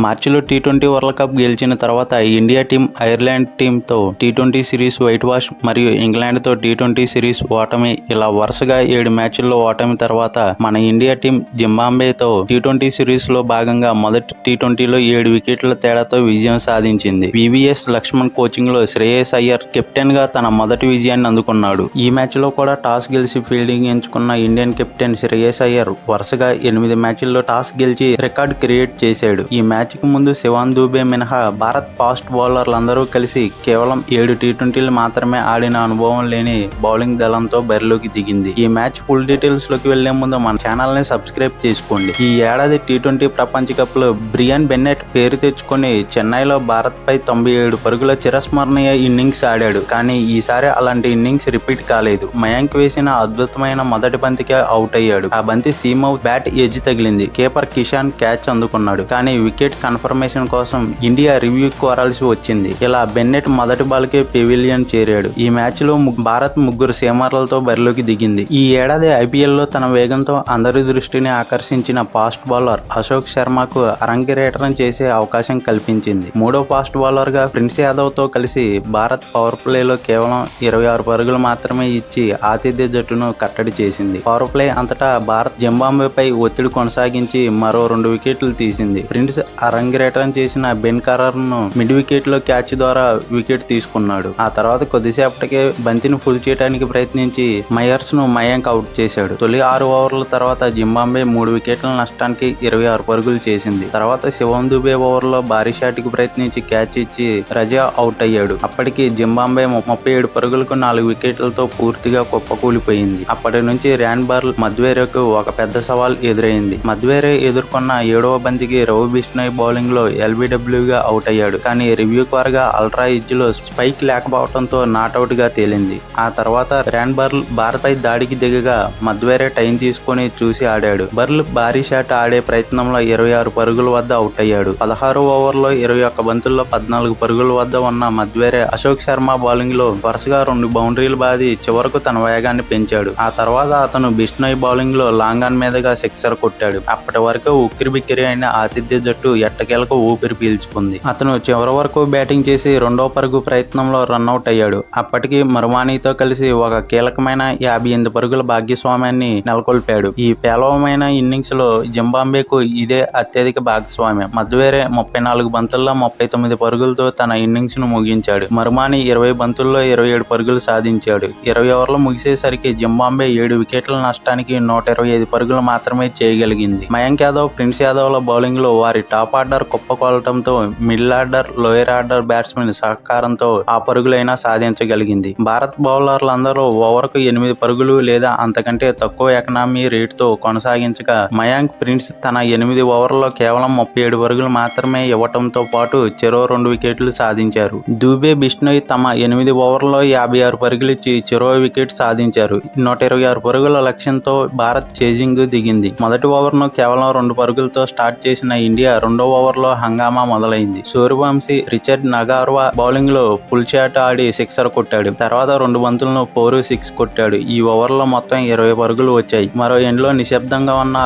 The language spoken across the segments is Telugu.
మార్చిలో టీ20 వరల్డ్ కప్ గెలిచిన తర్వాత ఇండియా టీం ఐర్లాండ్ టీంతో టీ20 సిరీస్ వైట్ వాష్ మరియు ఇంగ్లాండ్తో టీ20 సిరీస్ ఓటమి, ఇలా వరుసగా 7 మ్యాచ్ల్లో ఓటమి తర్వాత మన ఇండియా టీం జింబాబ్వేతో టీ20 సిరీస్లో భాగంగా మొదటి టీ20లో 7 వికెట్ల తేడాతో విజయం సాధించింది. వివిఎస్ లక్ష్మణ్ కోచింగ్లో శ్రేయస్ అయ్యర్ కెప్టెన్గా తన మొదటి విజయాన్ని అందుకున్నాడు. ఈ మ్యాచ్లో కూడా టాస్ గెలిచి ఫీల్డింగ్ ఎంచుకున్న ఇండియన్ కెప్టెన్ శ్రేయస్ అయ్యర్ వరుసగా 8 మ్యాచ్ల్లో టాస్ గెలిచి రికార్డ్ క్రియేట్ చేశాడు. ఈ మ్యాచ్కు ముందు శివాన్ దూబే మినహా భారత్ ఫాస్ట్ బౌలర్లందరూ కలిసి కేవలం 7 టీ20లు మాత్రమే ఆడిన అనుభవం లేని బౌలింగ్ దళంతో బరిలోకి దిగింది. ఈ మ్యాచ్ ఫుల్ డీటెయిల్స్ లోకి వెళ్లే ముందు మన ఛానల్ ని సబ్స్క్రైబ్ చేసుకోండి. ఈ ఏడాది టీ20 ప్రపంచ కప్ లో బ్రియాన్ బెన్నెట్ పేరు తెచ్చుకొని చెన్నైలో భారత్ పై 97 పరుగుల చిరస్మరణీయ ఇన్నింగ్స్ ఆడాడు. కానీ ఈసారి అలాంటి ఇన్నింగ్స్ రిపీట్ కాలేదు. మయాంక్ వేసిన అద్భుతమైన మొదటి బంతికే అవుట్ అయ్యాడు. ఆ బంతి సీమౌత్ బ్యాట్ ఎడ్జ్ తగిలింది. కీపర్ కిషాన్ క్యాచ్ అందుకున్నాడు. కానీ వికెట్ కన్ఫర్మేషన్ కోసం ఇండియా రివ్యూ కోరాల్సి వచ్చింది. ఇలా బెన్నెట్ మొదటి బాల్కే పెవిలియన్ చేరాడు. ఈ మ్యాచ్ లో భారత్ 3 సీమర్లతో బరిలోకి దిగింది. ఈ ఏడాది ఐపీఎల్ లో తన వేగంతో అందరి దృష్టిని ఆకర్షించిన ఫాస్ట్ బౌలర్ అశోక్ శర్మకు అరంగేట్రం చేసే అవకాశం కల్పించింది. మూడో ఫాస్ట్ బౌలర్ గా ప్రిన్స్ యాదవ్ తో కలిసి భారత్ పవర్ ప్లేలో కేవలం 26 పరుగులు మాత్రమే ఇచ్చి ఆతిథ్య జట్టును కట్టడి చేసింది. పవర్ ప్లే అంతటా భారత్ జింబాబ్వేపై ఒత్తిడి కొనసాగించి మరో 2 వికెట్లు తీసింది. ప్రిన్స్ అరంగేట్రం చేసిన బెన్ కరర్ ను మిడ్ వికెట్ లో క్యాచ్ ద్వారా వికెట్ తీసుకున్నాడు. ఆ తర్వాత కొద్దిసేపటికే బంతిని ఫుల్ చేయడానికి ప్రయత్నించి మయర్స్ ను మయాంక్ అవుట్ చేశాడు. తొలి 6 ఓవర్ల తర్వాత జింబాబ్వే 3 వికెట్ల నష్టానికి 26 పరుగులు చేసింది. తర్వాత శివం దుబే ఓవర్లో భారీ షాట్ కి ప్రయత్నించి క్యాచ్ ఇచ్చి రజా అవుట్ అయ్యాడు. అప్పటికి జింబాబ్వే 37 పరుగులకు 4 వికెట్లతో పూర్తిగా కుప్పకూలిపోయింది. అప్పటి నుంచి ర్యాన్ బార్ల్ మధ్వేరకు ఒక పెద్ద సవాల్ ఎదురైంది. మధ్వేరే ఎదుర్కొన్న 7వ బంతికి రవి బిష్ణోయ్ బౌలింగ్ లో ఎల్బీడబ్ల్యూగా అవుట్ అయ్యాడు. కానీ రివ్యూ కోరగా అల్ట్రా ఎడ్జ్ లో స్పైక్ లేకపోవడంతో నాట్అవుట్ గా తేలింది. ఆ తర్వాత ర్యాన్ బార్ల్ భారత్ పై దాడికి దిగగా మధ్వేరే టైం తీసుకుని చూసి ఆడాడు. బర్ల్ భారీ షాట్ ఆడే ప్రయత్నంలో 26 పరుగుల వద్ద అవుట్ అయ్యాడు. 16 ఓవర్లో 21 బంతుల్లో 14 పరుగుల వద్ద ఉన్న మధ్వేరే అశోక్ శర్మ బౌలింగ్ లో వరుసగా 2 బౌండరీలు బాది చివరకు తన వేగాన్ని పెంచాడు. ఆ తర్వాత అతను బిష్ణోయ్ బౌలింగ్ లో లాంగ్ ఆన్ మీదుగా సిక్సర్ కొట్టాడు. అప్పటి వరకు ఉక్కిరి బిక్కిరి అయిన ఆతిథ్య జట్టు ఎట్టకేలకు ఊపిరి పీల్చుకుంది. అతను చివరి వరకు బ్యాటింగ్ చేసి 2వ పరుగు ప్రయత్నంలో రన్అట్ అయ్యాడు. అప్పటికి మర్వానీతో కలిసి ఒక కీలకమైన 58 పరుగుల భాగ్యస్వామ్యాన్ని నెలకొల్పాడు. ఈ పేలవమైన ఇన్నింగ్స్ లో జింబాబ్వేకు ఇదే అత్యధిక భాగస్వామ్యం. మధ్వేరే 34 బంతుల్లో 39 పరుగులతో తన ఇన్నింగ్స్ ను ముగించాడు. మర్వానీ 20 బంతుల్లో 27 పరుగులు సాధించాడు. 20 ఓవర్లు ముగిసేసరికి జింబాబ్వే 7 వికెట్ల నష్టానికి 125 పరుగులు మాత్రమే చేయగలిగింది. మయాంక్ యాదవ్, ప్రిన్స్ యాదవ్ ల బౌలింగ్ లో వారి టాప్ ఆర్డర్ కుప్పకూలటంతో middle order, lower order batsmen సహకారంతో ఆ పరుగులైనా సాధించగలిగింది. భారత్ బౌలర్లందరూ ఓవర్కు 8 పరుగులు లేదా అంతకంటే తక్కువ ఎకనామీ రేటుతో కొనసాగించగా మయాంక్, ప్రిన్స్ తన 8 ఓవర్లలో కేవలం 37 పరుగులు మాత్రమే ఇవ్వటంతో పాటు చెరో 2 వికెట్లు సాధించారు. దూబే, బిష్ణోయ్ తమ 8 ఓవర్లలో 56 పరుగులిచ్చి చెరో వికెట్ సాధించారు. 126 పరుగుల లక్ష్యంతో భారత్ చేజింగ్ దిగింది. మొదటి ఓవర్ను కేవలం 2 పరుగులతో స్టార్ట్ చేసిన ఇండియా 2వ ఓవర్లో హంగామా మొదలైంది. సూర్యవంశీ రిచర్డ్ నగార్వా బౌలింగ్ లో ఫుల్ షాట్ ఆడి సిక్సర్ కొట్టాడు. తర్వాత 2 బంతులను 4-6 కొట్టాడు. ఈ ఓవర్లో మొత్తం 20 పరుగులు వచ్చాయి. మరో ఎండ్లో నిశ్శబ్దంగా ఉన్న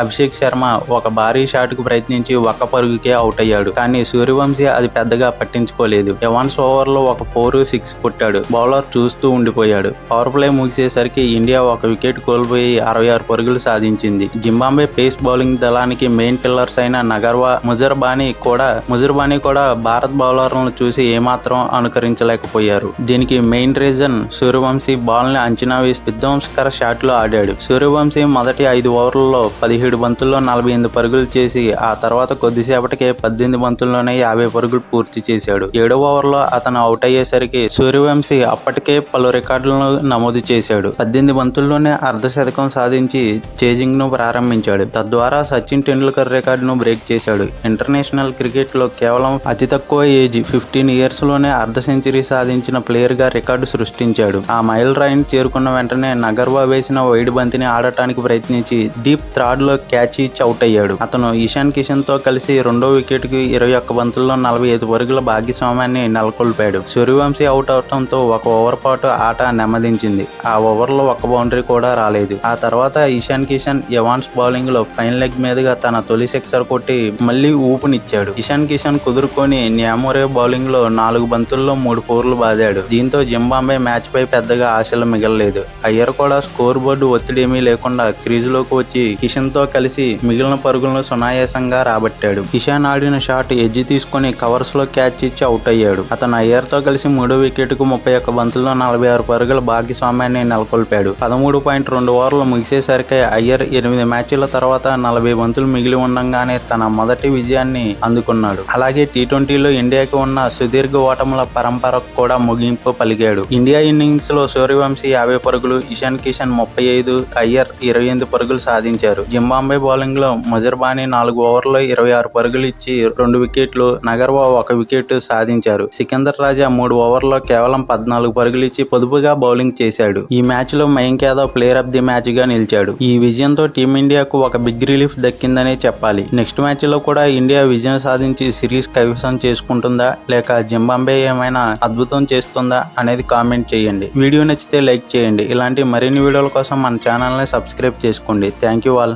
అభిషేక్ శర్మ ఒక భారీ షాట్ కు ప్రయత్నించి 1 పరుగుకే అవుట్ అయ్యాడు. కానీ సూర్యవంశీ అది పెద్దగా పట్టించుకోలేదు. ఎవాన్స్ ఓవర్లో ఒక 4-6 కొట్టాడు. బౌలర్ చూస్తూ ఉండిపోయాడు. పవర్ ప్లే ముగిసేసరికి ఇండియా 1 వికెట్ కోల్పోయి 66 పరుగులు సాధించింది. జింబాబ్వే పేస్ బౌలింగ్ దళానికి మెయిన్ పిల్లర్స్ అయిన నగర్వా, ముజర్బానీ కూడా భారత్ బౌలర్లను చూసి ఏమాత్రం అనుకరించలేకపోయారు. దీనికి మెయిన్ రీజన్ సూర్యవంశీ బాల్ ని అంచనా వేసి విధ్వంసకర షాట్లు ఆడాడు. సూర్యవంశీ మొదటి 5 ఓవర్లలో 17 బంతుల్లో 48 పరుగులు చేసి ఆ తర్వాత కొద్దిసేపటికే 18 బంతుల్లోనే 50 పరుగులు పూర్తి చేశాడు. 7వ ఓవర్లో అతను అవుట్ అయ్యేసరికి సూర్యవంశీ అప్పటికే పలు రికార్డులను నమోదు చేశాడు. 18 బంతుల్లోనే అర్ధశతకం సాధించి చేజింగ్ ను ప్రారంభించాడు. తద్వారా సచిన్ టెండూల్కర్ రికార్డును బ్రేక్ చేశాడు. ఇంటర్నేషనల్ క్రికెట్ లో కేవలం అతి తక్కువ ఏజ్ 15 ఇయర్స్ లోనే అర్ధ సెంచరీ సాధించిన ప్లేయర్ గా రికార్డు సృష్టించాడు. ఆ మైల్ రాయిని చేరుకున్న వెంటనే నగర్వా వేసిన వైడ్ బంతిని ఆడటానికి ప్రయత్నించి డీప్ థ్రాడ్ లో క్యాచ్ ఇచ్చి అవుట్ అయ్యాడు. అతను ఇషాన్ కిషన్ తో కలిసి 2వ వికెట్ కి 21 బంతుల్లో 45 పరుగుల భాగ్యస్వామ్యాన్ని నెలకొల్పాడు. సూర్యవంశీ అవుట్ అవడంతో 1 ఓవర్ పాటు ఆట నెమ్మదించింది. ఆ ఓవర్లో 1 బౌండరీ కూడా రాలేదు. ఆ తర్వాత ఇషాన్ కిషన్ ఎవాన్స్ బౌలింగ్ లో ఫైన్ లెగ్ మీదుగా తన తొలి సిక్సర్ కొట్టి మళ్లీ ఊపునిచ్చాడు. ఇషాన్ కిషన్ కుదురుకొని న్యామోరే బౌలింగ్ లో 4 బంతుల్లో 3 4లు బాదాడు. దీంతో జింబాబ్వే మ్యాచ్ పై పెద్దగా ఆశలు మిగలలేదు. అయ్యర్ కూడా స్కోర్ బోర్డు ఒత్తిడేమీ లేకుండా క్రీజులోకి వచ్చి కిషన్ తో కలిసి మిగిలిన పరుగులను సునాయాసంగా రాబట్టాడు. కిషన్ ఆడిన షాట్ ఎడ్జ్ తీసుకుని కవర్స్ లో క్యాచ్ ఇచ్చి అవుట్ అయ్యాడు. అతను అయ్యర్ తో కలిసి 3వ వికెట్ కు 31 బంతుల్లో 46 పరుగుల భాగస్వామ్యాన్ని నెలకొల్పాడు. 13.2 ఓవర్లు ముగిసేసరికి అయ్యర్ 8 మ్యాచ్ల తర్వాత 40 బంతులు మిగిలి ఉండగానే తన మొదటి విజయాన్ని అందుకున్నాడు. అలాగే టీ20లో ఇండియాకి ఉన్న సుదీర్ఘ ఓటముల పరంపరకు కూడా ముగింపు పలికాడు. ఇండియా ఇన్నింగ్స్ లో సూర్యవంశీ 50 పరుగులు, ఇషాన్ కిషన్ 35, అయ్యర్ 28 పరుగులు సాధించారు. జింబాబ్వే బౌలింగ్ లో ముజర్బానీ 4 ఓవర్లలో 26 పరుగులు ఇచ్చి 2 వికెట్లు, నగర్వా 1 వికెట్ సాధించారు. సికందర్ రాజా 3 ఓవర్లలో కేవలం 14 పరుగులు ఇచ్చి పొదుపుగా బౌలింగ్ చేశాడు. ఈ మ్యాచ్ లో Mayank Yadav player of the match గా నిలిచాడు. ఈ విజయంతో టీమిండియాకు ఒక బిగ్ రిలీఫ్ దక్కిందనే చెప్పాలి. నెక్స్ట్ మ్యాచ్ లో కూడా ఇండియా విజయం సాధించి సిరీస్ కైవసం చేసుకుంటుందా లేక జింబాబ్వే ఏమైనా అద్భుతం చేస్తుందా అనేది కామెంట్ చేయండి. వీడియో నచ్చితే లైక్ చేయండి. ఇలాంటి మరిన్ని వీడియోల కోసం మన ఛానల్ ని సబ్స్క్రైబ్ చేసుకోండి. Thank you all.